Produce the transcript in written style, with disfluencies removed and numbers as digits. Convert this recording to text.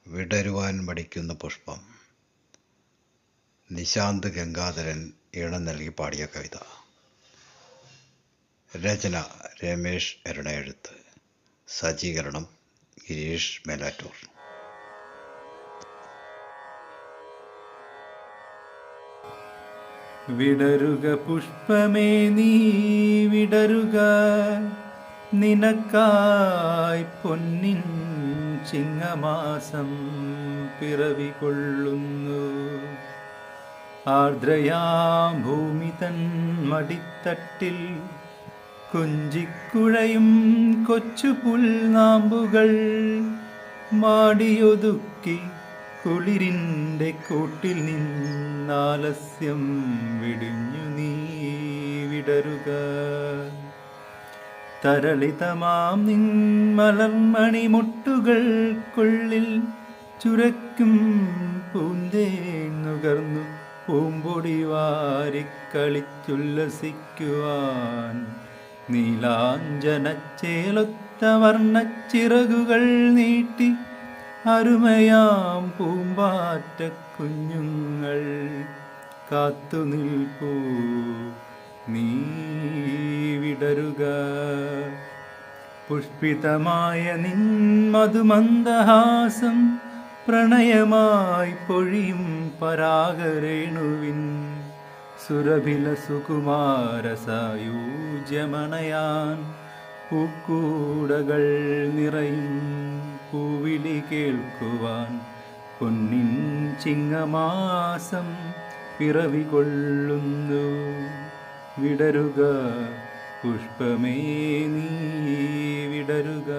വിടരുവാൻ മടിക്കുന്ന പുഷ്പം. നിശാന്ത് ഗംഗാധരൻ ഈണം നൽകി പാടിയ കവിത. രചന രമേശ് എരണയെഴുത്ത്. സജ്ജീകരണം ഗിരീഷ് മേലാറ്റൂർ. വിടരുക പുഷ്പമേ നീ വിടരുക, നിനക്കായി പൊന്നിൻ ചിങ്ങമാസം പിറവി കൊള്ളുന്നു. ആർദ്രയാം ഭൂമി തൻ മടിത്തട്ടിൽ കൊഞ്ചിക്കുഴയും കൊച്ചു പുൽനാമ്പുകൾ മാടിയൊതുക്കി കുളിരിൻ്റെ കൂട്ടിൽ നിന്നാലസ്യം വിടിഞ്ഞു നീ വിടരുക. തരളിതമാം നിൻ മലർമണിമുട്ടുകൾക്കുള്ളിൽ ചുരക്കും പൂന്തേൻ നുകർന്നു പൂമ്പൊടി വാരിക്കളിച്ചുല്ലസിക്കുവാൻ നീലാഞ്ജനച്ചേലൊത്ത വർണ്ണച്ചിറകുകൾ നീട്ടി അരുമയാം പൂമ്പാറ്റ കുഞ്ഞുങ്ങൾ കാത്തു നിൽപ്പൂ നീ വിടരുക. പുഷ്പിതമായ നിൻ മധുമന്ദഹാസം പ്രണയമായി പൊഴിയും പരാഗരേണുവിൻ സുരഭില സുകുമാരസായൂജ്യമണയാൻ പൂക്കൂടകൾ നിറയും പൂവിളി കേൾക്കുവാൻ പൊന്നിൻ ചിങ്ങമാസം പിറവി കൊള്ളുന്നു. വിടരുക പുഷ്പമേ നീ വിടരുക.